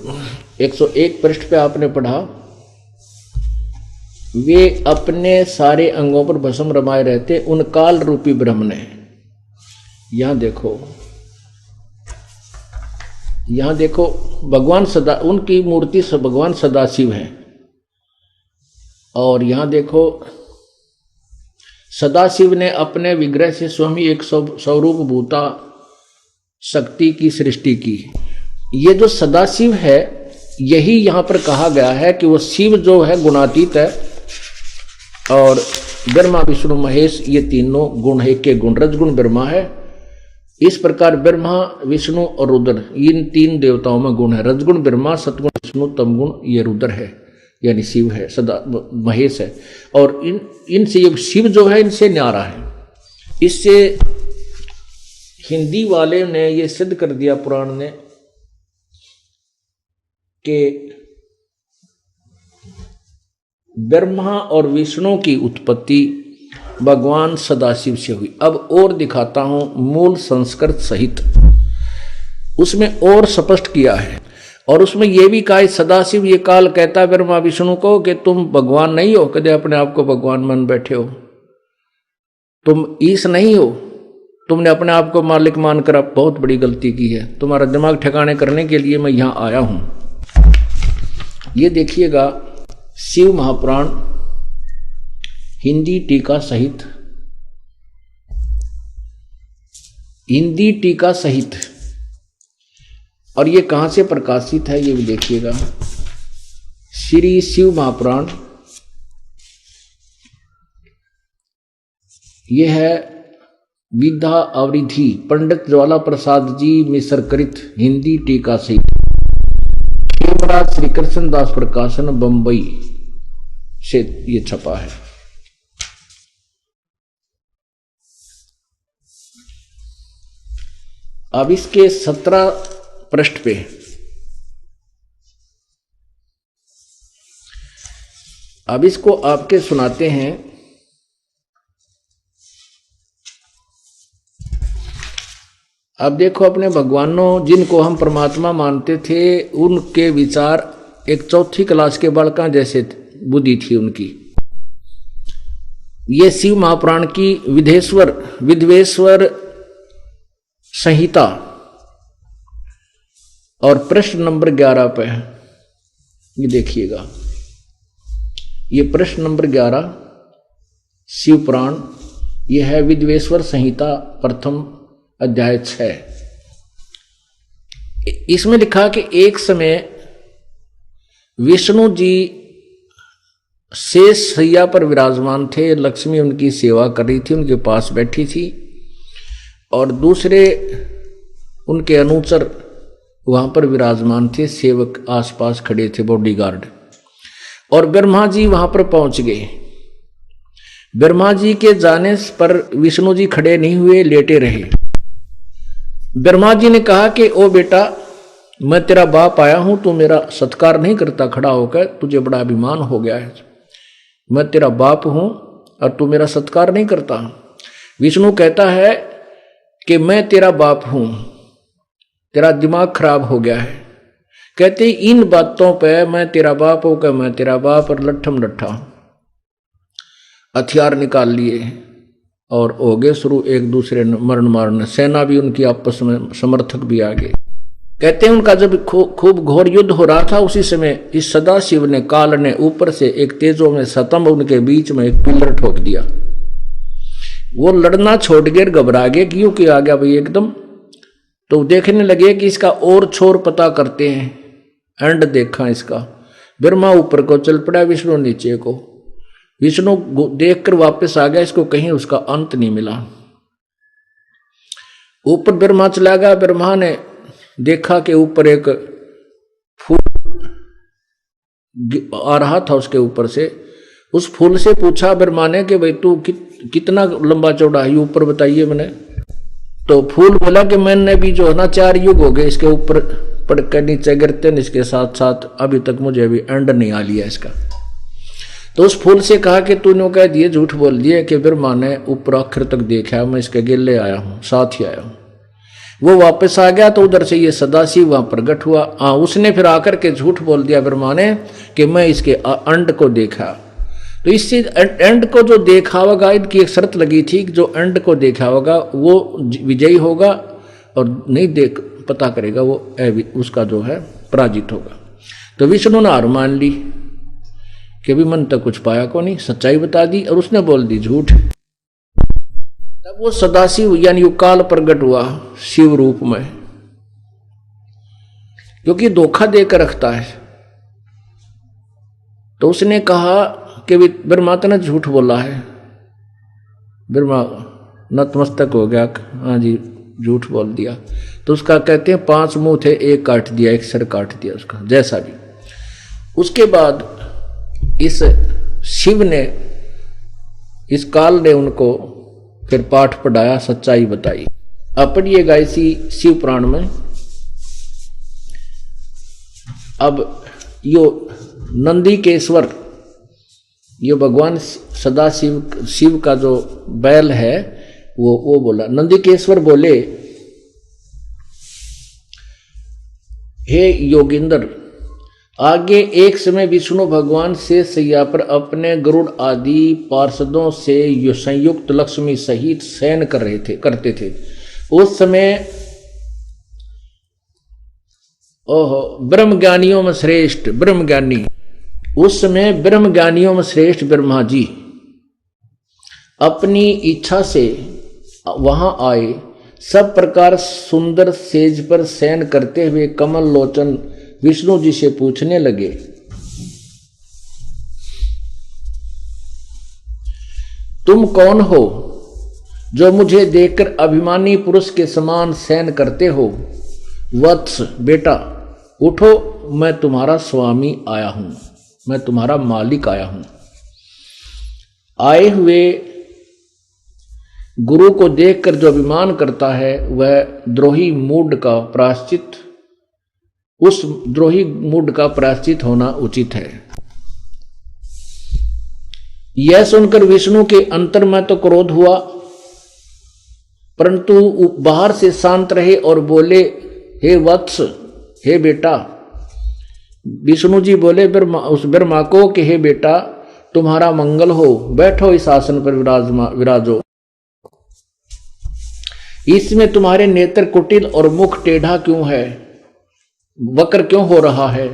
101 पृष्ठ पे आपने पढ़ा, वे अपने सारे अंगों पर भस्म रमाए रहते उन काल रूपी ब्रह्म ने। यहां देखो भगवान सदा, उनकी मूर्ति भगवान सदाशिव है। और यहां देखो सदाशिव ने अपने विग्रह से स्वयं एक स्वरूप भूता शक्ति की सृष्टि की। ये जो सदाशिव है, यही यहां पर कहा गया है कि वो शिव जो है गुणातीत है, और ब्रह्मा विष्णु महेश ये तीनों गुण है के गुण, रजगुण ब्रह्मा है। इस प्रकार ब्रह्मा विष्णु और रुद्र इन 3 देवताओं में गुण है, रजगुण ब्रह्मा, सतगुण विष्णु, तमगुण ये रुद्र है, यानी शिव है, सदा महेश है। और इनसे ये शिव जो है इनसे न्यारा है। इससे हिंदी वाले ने ये सिद्ध कर दिया पुराण ने कि ब्रह्मा और विष्णु की उत्पत्ति भगवान सदाशिव से हुई। अब और दिखाता हूं मूल संस्कृत सहित, उसमें और स्पष्ट किया है। और उसमें यह भी कहा, सदाशिव ये काल कहता है ब्रह्मा विष्णु को कि तुम भगवान नहीं हो, कदे अपने आप को भगवान मान बैठे हो, तुम ईश नहीं हो, तुमने अपने आप को मालिक मानकर अब बहुत बड़ी गलती की है, तुम्हारा दिमाग ठिकाने करने के लिए मैं यहां आया हूं। ये देखिएगा शिव महापुराण हिंदी टीका सहित, हिंदी टीका सहित। और ये कहां से प्रकाशित है ये भी देखिएगा, श्री शिव महापुराण, ये है विद्या अवरिधि पंडित ज्वाला प्रसाद जी मिश्र कृत हिंदी टीका सहित, श्री कृष्णदास प्रकाशन बंबई से ये छपा है। अब इसके 17 पृष्ठ पे अब इसको आपके सुनाते हैं। अब देखो, अपने भगवानों जिनको हम परमात्मा मानते थे उनके विचार एक चौथी क्लास के बालका जैसे बुद्धि थी उनकी। ये शिव महापुराण की विधवेश्वर संहिता और प्रश्न नंबर 11 पे है, ये देखिएगा। ये प्रश्न नंबर 11 शिव पुराण, ये है विधवेश्वर संहिता प्रथम अध्याय 6। इसमें लिखा कि एक समय विष्णु जी शेष शैया पर विराजमान थे। लक्ष्मी उनकी सेवा कर रही थी, उनके पास बैठी थी और दूसरे उनके अनुचर वहां पर विराजमान थे, सेवक आसपास खड़े थे, बॉडीगार्ड। और ब्रह्मा जी वहां पर पहुंच गए। ब्रह्मा जी के जाने पर विष्णु जी खड़े नहीं हुए, लेटे रहे। ब्रह्मा जी ने कहा कि ओ बेटा, मैं तेरा बाप आया हूं, तू मेरा सत्कार नहीं करता खड़ा होकर, तुझे बड़ा अभिमान हो गया है। मैं तेरा बाप हूं और तू मेरा सत्कार नहीं करता। विष्णु कहता है कि मैं तेरा बाप हूं, तेरा दिमाग खराब हो गया है। कहते इन बातों पे मैं तेरा बाप होकर मैं तेरा बाप, और लट्ठम लट्ठा हथियार निकाल लिए और हो गए शुरू एक दूसरे मरण मारने। सेना भी उनकी आपस में, समर्थक भी आ गए। कहते हैं उनका जब खूब घोर युद्ध हो रहा था, उसी समय इस सदाशिव ने, काल ने ऊपर से एक तेजो में स्तंभ उनके बीच में एक पिलर ठोक दिया। वो लड़ना छोड़ गए, घबरा गए, क्योंकि आ गया भाई एकदम। तो देखने लगे कि इसका और छोर पता करते हैं। एंड देखा इसका, ब्रह्मा ऊपर को चल पड़ा, विष्णु नीचे को। विष्णु देखकर वापस आ गया, इसको कहीं उसका अंत नहीं मिला। ऊपर ब्रह्मा चला गया। ब्रह्मा ने देखा कि ऊपर एक फूल आ रहा था उसके ऊपर से। उस फूल से पूछा ब्रह्मा ने कि भाई तू कितना लंबा चौड़ा है, ऊपर बताइए मैंने। तो फूल बोला कि मैंने भी जो है ना 4 युग हो गए इसके ऊपर पड़कर नीचे गिरते, इसके साथ साथ अभी तक मुझे अभी एंड नहीं आ लिया इसका। तो उस फूल से कहा कि तूने कह दिए, झूठ बोल दिए कि ब्रह्मा ने ऊपर आखिर तक देखा, मैं इसके गिले आया हूं, साथ ही आया हूं। वो वापस आ गया तो उधर से ये सदाशिव वहां प्रकट हुआ। उसने फिर आकर के झूठ बोल दिया ब्रह्मा ने कि मैं इसके एंड को देखा। तो इससे एंड को जो देखा होगा, इनकी एक शर्त लगी थी कि जो एंड को देखा होगा वो विजयी होगा और नहीं देख पता करेगा वो उसका जो है पराजित होगा। तो विष्णु ने हार मान ली कि भी मन तक कुछ पाया को नहीं, सच्चाई बता दी और उसने बोल दी झूठ। तब वो सदाशिव यानी काल प्रकट हुआ शिव रूप में, क्योंकि धोखा देकर रखता है। तो उसने कहा कि ब्रह्मा ने झूठ बोला है। ब्रह्मा नतमस्तक हो गया, हाँ जी झूठ बोल दिया। तो उसका कहते हैं 5 मुंह थे, एक काट दिया, एक सिर काट दिया उसका, जैसा भी। उसके बाद इस शिव ने, इस काल ने उनको फिर पाठ पढ़ाया, सच्चाई बताई। अब पढ़िएगा इसी शिव पुराण में। अब यो नंदीकेश्वर, ये भगवान सदाशिव शिव का जो बैल है वो बोला। नंदीकेश्वर बोले, हे योगिंदर, आगे एक समय विष्णु भगवान से सैया पर अपने गरुड़ आदि पार्षदों से संयुक्त लक्ष्मी सहित शयन करते थे। उस समय ब्रह्मज्ञानियों में श्रेष्ठ ब्रह्मज्ञानी, उस समय ब्रह्मज्ञानियों में श्रेष्ठ ब्रह्मा जी अपनी इच्छा से वहां आए। सब प्रकार सुंदर सेज पर शयन करते हुए कमल लोचन विष्णु जी से पूछने लगे, तुम कौन हो जो मुझे देखकर अभिमानी पुरुष के समान शयन करते हो? वत्स बेटा उठो, मैं तुम्हारा स्वामी आया हूं, मैं तुम्हारा मालिक आया हूं। आए हुए गुरु को देखकर जो अभिमान करता है वह द्रोही मूड का प्रायश्चित, उस द्रोही मूड का प्रायश्चित होना उचित है। यह सुनकर विष्णु के अंतर में तो क्रोध हुआ, परंतु बाहर से शांत रहे और बोले, हे वत्स, हे बेटा। विष्णु जी बोले उस ब्रह्मा को कि हे बेटा, तुम्हारा मंगल हो, बैठो इस आसन पर विराजो। इसमें तुम्हारे नेत्र कुटिल और मुख टेढ़ा क्यों है, वक्र क्यों हो रहा है?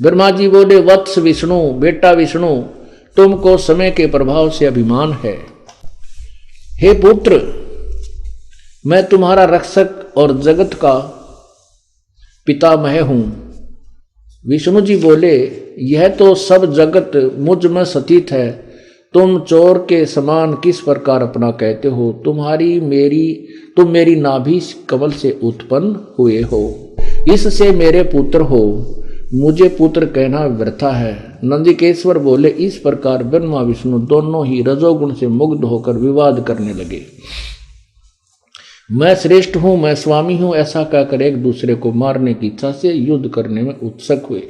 ब्रह्मा जी बोले, वत्स विष्णु, बेटा विष्णु, तुमको समय के प्रभाव से अभिमान है। हे पुत्र, मैं तुम्हारा रक्षक और जगत का पितामह हूं। विष्णु जी बोले, यह तो सब जगत मुझ में स्थित है, तुम चोर के समान किस प्रकार अपना कहते हो? तुम मेरी नाभि कमल से उत्पन्न हुए हो, इससे मेरे पुत्र हो, मुझे पुत्र कहना व्यर्था है। नंदिकेश्वर बोले, इस प्रकार ब्रह्मा विष्णु दोनों ही रजोगुण से मुग्ध होकर विवाद करने लगे। मैं श्रेष्ठ हूं, मैं स्वामी हूं, ऐसा कहकर एक दूसरे को मारने की इच्छा से युद्ध करने में उत्सुक हुए।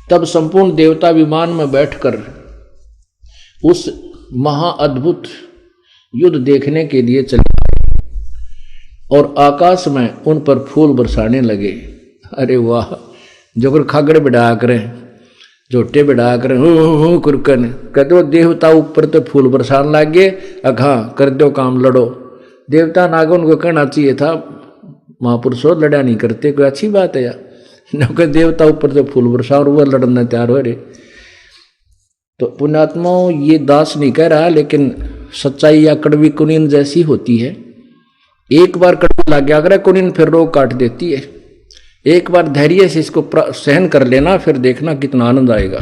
तब संपूर्ण देवता विमान में बैठकर उस महाअद्भुत युद्ध देखने के लिए चले और आकाश में उन पर फूल बरसाने लगे। अरे वाह, जो खागड़ बिड़ा करें, झोटे बिड़ा करें, हूँ कुरकन कह दो, देवता ऊपर तो फूल बरसान लग गए, अघा कर दो काम, लड़ो। देवता नागो उनको कहना चाहिए था, महापुरुषों लड़ा नहीं करते, कोई अच्छी बात है यार। न देवता ऊपर से फूल बरसा और वह लड़ने तैयार हो रहे। तो पुण्यात्माओं, ये दास नहीं कह रहा, लेकिन सच्चाई या कड़वी कुनीन जैसी होती है। एक बार कड़वी लग गया अगर कुनीन, फिर रोग काट देती है। एक बार धैर्य से इसको सहन कर लेना, फिर देखना कितना आनंद आएगा।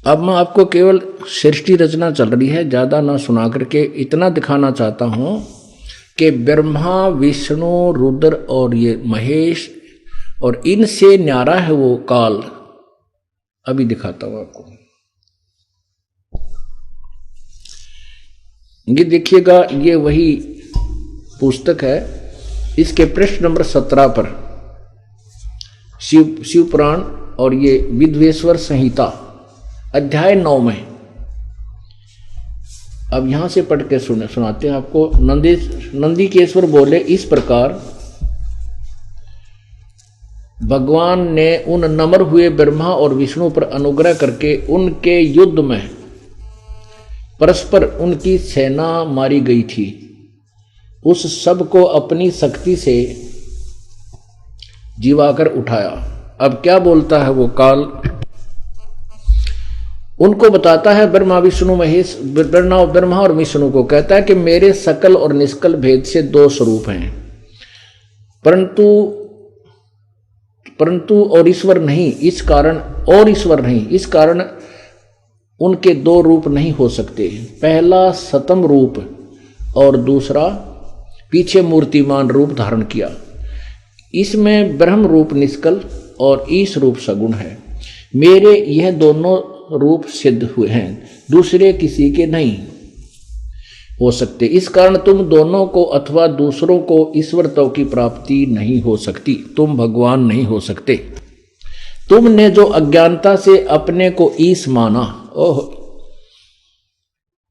अब मैं आपको केवल सृष्टि रचना चल रही है, ज्यादा ना सुना करके इतना दिखाना चाहता हूं कि ब्रह्मा विष्णु रुद्र और ये महेश, और इनसे न्यारा है वो काल। अभी दिखाता हूं आपको, ये देखिएगा, ये वही पुस्तक है। इसके पृष्ठ नंबर 17 पर शिव पुराण और ये विद्वेश्वर संहिता अध्याय 9 में। अब यहां से पढ़ के सुनाते हैं आपको। नंदिकेश्वर बोले, इस प्रकार भगवान ने उन नम्र हुए ब्रह्मा और विष्णु पर अनुग्रह करके उनके युद्ध में परस्पर उनकी सेना मारी गई थी। उस सब को अपनी शक्ति से जीवाकर उठाया। अब क्या बोलता है वो काल? उनको बताता है ब्रह्मा विष्णु महेश, ब्रह्मा और विष्णु को कहता है कि मेरे सकल और निष्कल भेद से दो स्वरूप हैं, परंतु और ईश्वर नहीं, इस कारण उनके दो रूप नहीं हो सकते। पहला सतम रूप और दूसरा पीछे मूर्तिमान रूप धारण किया। इसमें ब्रह्म रूप निष्कल और ईश रूप सगुण है। मेरे यह दोनों रूप सिद्ध हुए हैं, दूसरे किसी के नहीं हो सकते। इस कारण तुम दोनों को अथवा दूसरों को ईश्वरत्व की प्राप्ति नहीं हो सकती, तुम भगवान नहीं हो सकते। तुमने जो अज्ञानता से अपने को ईश माना, ओह,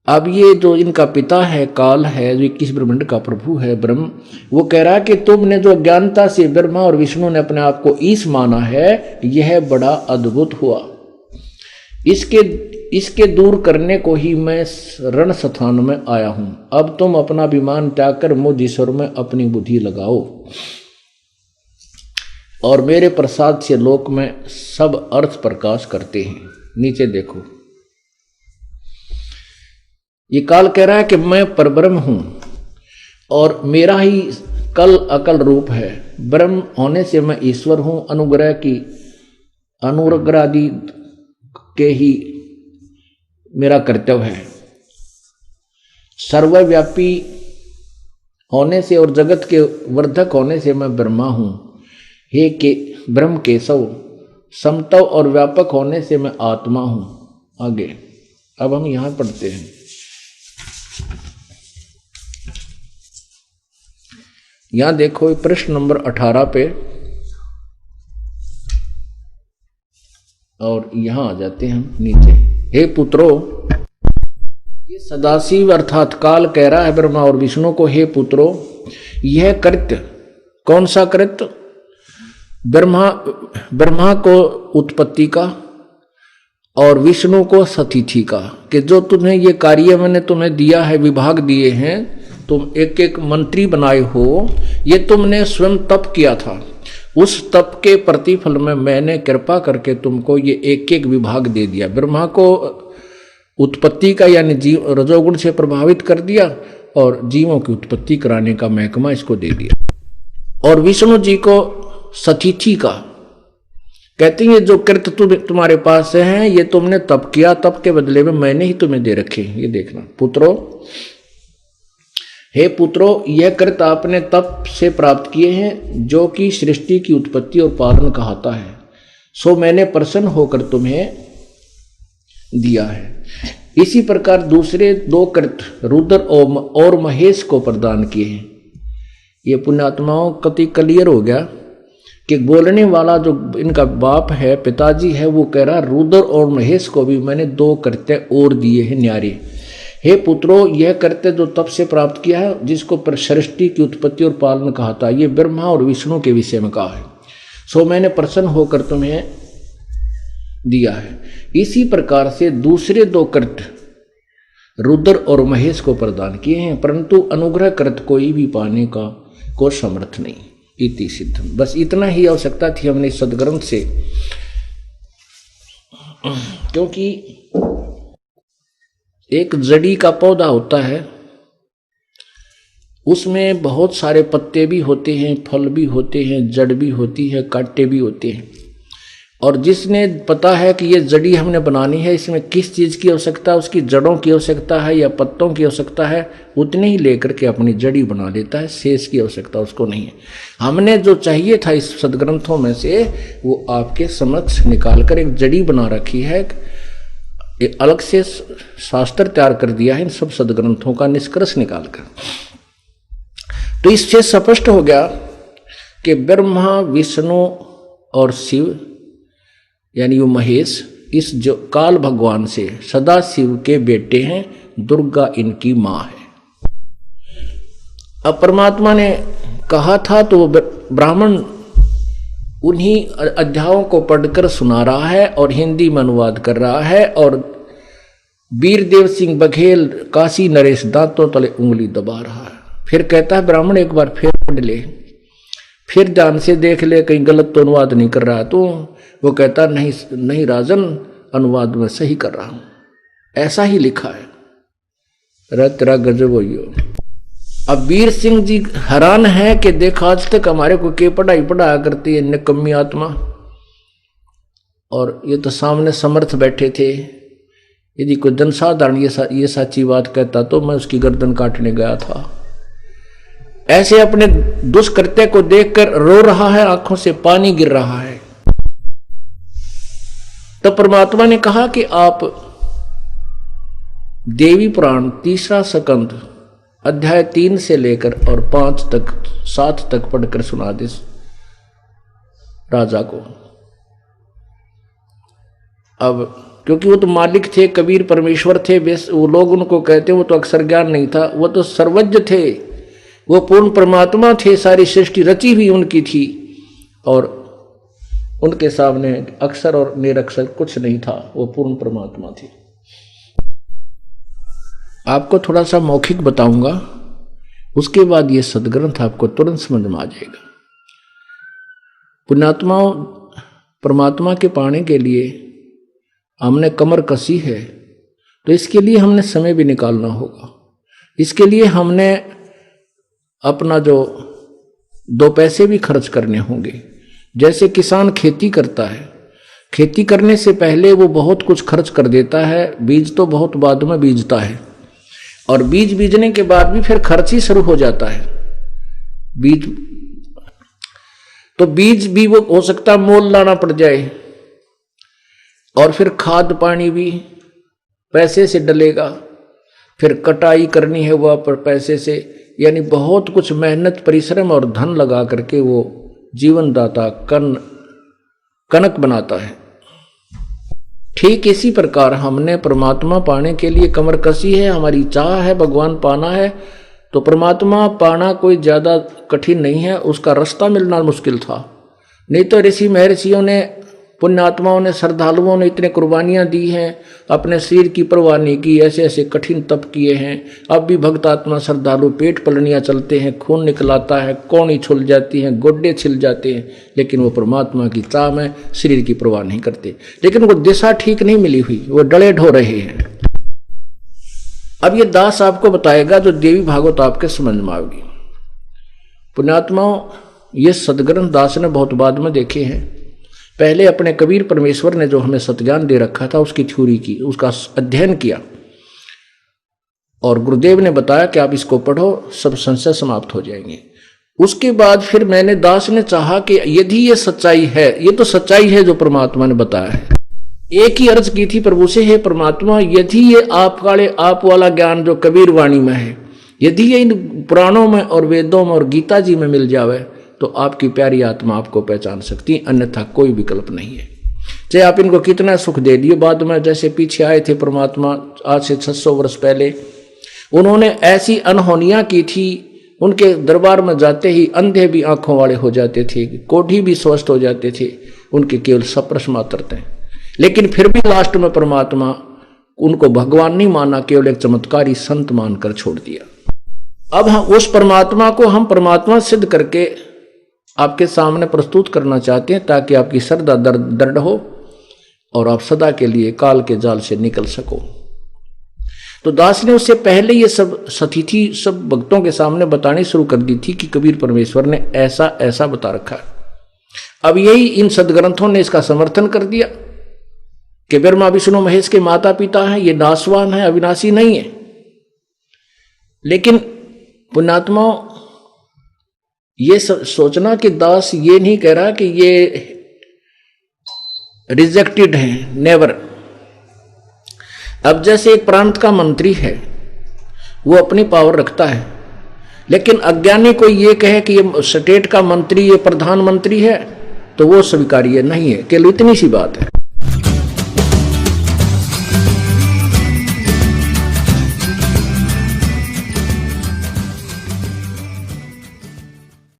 अब ये जो इनका पिता है काल है, जो 21 ब्रह्मांड का प्रभु है ब्रह्म, वो कह रहा है कि तुमने जो अज्ञानता से ब्रह्मा और विष्णु ने अपने आप को ईश माना है, यह बड़ा अद्भुत हुआ। इसके दूर करने को ही मैं रण स्थान में आया हूं। अब तुम अपना अभिमान त्याग कर मुझ ईश्वर में अपनी बुद्धि लगाओ और मेरे प्रसाद से लोक में सब अर्थ प्रकाश करते हैं। नीचे देखो, ये काल कह रहा है कि मैं परब्रह्म हूं और मेरा ही कल अकल रूप है। ब्रह्म होने से मैं ईश्वर हूं। अनुग्रहादि के ही मेरा कर्तव्य है। सर्वव्यापी होने से और जगत के वर्धक होने से मैं ब्रह्मा हूं। हे ब्रह्म केशव, समतव और व्यापक होने से मैं आत्मा हूं। आगे अब हम यहां पढ़ते हैं। यहां देखो प्रश्न नंबर 18 पे, और यहां आ जाते हैं हम नीचे। हे पुत्रो, ये सदाशिव अर्थात काल कह रहा है ब्रह्मा और विष्णु को, हे पुत्रो, यह कृत्य, कौन सा कृत्य? ब्रह्मा को उत्पत्ति का और विष्णु को सतिथि का, कि जो तुम्हें ये कार्य मैंने तुम्हें दिया है, विभाग दिए हैं, तुम एक एक मंत्री बनाए हो, ये तुमने स्वयं तप किया था। उस तप के प्रतिफल में मैंने कृपा करके तुमको ये एक एक विभाग दे दिया। ब्रह्मा को उत्पत्ति का यानी जीव रजोगुण से प्रभावित कर दिया और जीवों की उत्पत्ति कराने का महकमा इसको दे दिया। और विष्णु जी को सतिथि का, कहते हैं जो कृत्य तुम्हारे पास हैं ये तुमने तप किया, तप के बदले में मैंने ही तुम्हें दे रखे। ये देखना पुत्रो, हे पुत्रो, यह कृत्य आपने तप से प्राप्त किए हैं जो कि सृष्टि की उत्पत्ति और पालन कहता है, सो मैंने प्रसन्न होकर तुम्हें दिया है। इसी प्रकार दूसरे दो कृत्य रुद्र और महेश को प्रदान किए हैं। ये पुण्यात्माओं कति क्लियर हो गया कि बोलने वाला जो इनका बाप है, पिताजी है, वो कह रहा रुद्र और महेश को भी मैंने दो कृत्य और दिए हैं न्यारे। हे पुत्रो, यह कृत्य जो तप से प्राप्त किया है, जिसको सृष्टि की उत्पत्ति और पालन कहा था, ये ब्रह्मा और विष्णु के विषय में कहा है, सो मैंने प्रसन्न होकर तुम्हें दिया है। इसी प्रकार से दूसरे दो कृत्य रुद्र और महेश को प्रदान किए हैं, परंतु अनुग्रह कृत्य कोई भी पाने का को समर्थ नहीं। इति सिद्धम, बस इतना ही आवश्यकता थी हमने सदग्रंथ से, क्योंकि एक जड़ी का पौधा होता है, उसमें बहुत सारे पत्ते भी होते हैं, फल भी होते हैं, जड़ भी होती है, कांटे भी होते हैं। और जिसने पता है कि ये जड़ी हमने बनानी है, इसमें किस चीज़ की आवश्यकता है, उसकी जड़ों की आवश्यकता है या पत्तों की आवश्यकता है, उतने ही लेकर के अपनी जड़ी बना लेता है, शेष की आवश्यकता उसको नहीं है। हमने जो चाहिए था इस सदग्रंथों में से वो आपके समक्ष निकाल कर एक जड़ी बना रखी है, एक अलग से शास्त्र तैयार कर दिया है इन सब सदग्रंथों का निष्कर्ष निकालकर। तो इससे स्पष्ट हो गया कि ब्रह्मा, विष्णु और शिव यानी वो महेश इस जो काल भगवान से सदा शिव के बेटे हैं, दुर्गा इनकी मां है। अब परमात्मा ने कहा था तो वो ब्राह्मण उन्हीं अध्यायों को पढ़कर सुना रहा है और हिंदी में अनुवाद कर रहा है, और वीरदेव सिंह बघेल काशी नरेश दांतों तले उंगली दबा रहा है। फिर कहता है ब्राह्मण एक बार फिर पढ़ ले, फिर ध्यान से देख ले कहीं गलत तो अनुवाद नहीं कर रहा तू। वो कहता नहीं नहीं राजन, अनुवाद में सही कर रहा हूं, ऐसा ही लिखा है। तेरा गजब हो। अब वीर सिंह जी हैरान है कि देखा आज तक हमारे को के पढ़ाई पढ़ाया करती है निकम्मी आत्मा, और ये तो सामने समर्थ बैठे थे। यदि कोई जनसाधारण ये सच्ची बात कहता तो मैं उसकी गर्दन काटने गया था। ऐसे अपने दुष्कृत्य को देखकर रो रहा है, आंखों से पानी गिर रहा है। तो परमात्मा ने कहा कि आप देवी पुराण 3रा स्कंद अध्याय 3 से लेकर और 5 तक 7 तक पढ़कर सुना दे राजा को। अब क्योंकि वो तो मालिक थे, कबीर परमेश्वर थे, वो लोग उनको कहते, वो तो अक्षर ज्ञान नहीं था, वो तो सर्वज्ञ थे, वो पूर्ण परमात्मा थे, सारी सृष्टि रची हुई उनकी थी, और उनके सामने अक्षर और निरक्षर कुछ नहीं था, वो पूर्ण परमात्मा थी। आपको थोड़ा सा मौखिक बताऊंगा, उसके बाद ये सदग्रंथ आपको तुरंत समझ में आ जाएगा। पुण्यात्माओं, परमात्मा के पाने के लिए हमने कमर कसी है, तो इसके लिए हमने समय भी निकालना होगा। इसके लिए हमने अपना जो 2 पैसे भी खर्च करने होंगे। जैसे किसान खेती करता है, खेती करने से पहले वो बहुत कुछ खर्च कर देता है, बीज तो बहुत बाद में बीजता है, और बीज बीजने के बाद भी फिर खर्च ही शुरू हो जाता है। बीज भी वो हो सकता है मोल लाना पड़ जाए, और फिर खाद पानी भी पैसे से डलेगा, फिर कटाई करनी है वह पर पैसे से, यानी बहुत कुछ मेहनत परिश्रम और धन लगा करके वो जीवनदाता कनक बनाता है। ठीक इसी प्रकार हमने परमात्मा पाने के लिए कमर कसी है, हमारी चाह है भगवान पाना है, तो परमात्मा पाना कोई ज्यादा कठिन नहीं है, उसका रास्ता मिलना मुश्किल था। नहीं तो ऋषि महर्षियों ने, पुण्यात्माओं ने, श्रद्धालुओं ने इतने कुर्बानियां दी हैं, अपने शरीर की परवाह नहीं की, ऐसे ऐसे कठिन तप किए हैं। अब भी भक्तात्मा श्रद्धालु पेट पलनियां चलते हैं, खून निकलाता है, कौड़ी छुल जाती हैं, गोड्डे छिल जाते हैं, लेकिन वो परमात्मा की चाह में शरीर की परवाह नहीं करते। लेकिन वो दिशा ठीक नहीं मिली हुई, वो डले ढो रहे हैं। अब ये दास आपको बताएगा जो देवी भागवत आपके समझ में आएगी। पुण्यात्माओं, ये सदग्रंथ दास ने बहुत बाद में देखे हैं। पहले अपने कबीर परमेश्वर ने जो हमें सतज्ञान दे रखा था उसकी थ्योरी की, उसका अध्ययन किया, और गुरुदेव ने बताया कि आप इसको पढ़ो, सब संशय समाप्त हो जाएंगे। उसके बाद फिर मैंने, दास ने चाहा कि यदि ये सच्चाई है, ये तो सच्चाई है जो परमात्मा ने बताया है। एक ही अर्ज की थी प्रभु से, हे परमात्मा, यदि ये आप वाला ज्ञान जो कबीर वाणी में है, यदि ये इन पुराणों में और वेदों में और गीता जी में मिल जावे तो आपकी प्यारी आत्मा आपको पहचान सकती, अन्यथा कोई विकल्प नहीं है। चाहे आप इनको कितना सुख दे दिए, बाद में जैसे पीछे आए थे परमात्मा आज से 600 वर्ष पहले, उन्होंने ऐसी अनहोनियां की थी, उनके दरबार में जाते ही अंधे भी आंखों वाले हो जाते थे, कोढ़ी भी स्वस्थ हो जाते थे, उनके केवल सप्रश मात्र थे। लेकिन फिर भी लास्ट में परमात्मा उनको भगवान नहीं माना, केवल एक चमत्कारी संत मानकर छोड़ दिया। अब हम उस परमात्मा को हम परमात्मा सिद्ध करके आपके सामने प्रस्तुत करना चाहते हैं, ताकि आपकी श्रद्धा दृढ़ हो और आप सदा के लिए काल के जाल से निकल सको। तो दास ने उससे पहले ये सब सतिथि सब भक्तों के सामने बतानी शुरू कर दी थी कि कबीर परमेश्वर ने ऐसा ऐसा बता रखा है। अब यही इन सदग्रंथों ने इसका समर्थन कर दिया कि ब्रह्मा विष्णु महेश के माता पिता हैं, ये नाशवान है, अविनाशी नहीं है। लेकिन पुण्यात्माओं, ये सोचना कि दास ये नहीं कह रहा कि ये रिजेक्टेड है, नेवर। अब जैसे एक प्रांत का मंत्री है, वो अपनी पावर रखता है, लेकिन अज्ञानी कोई ये कहे कि ये स्टेट का मंत्री, ये प्रधानमंत्री है, तो वो स्वीकार्य नहीं है। केवल इतनी सी बात है।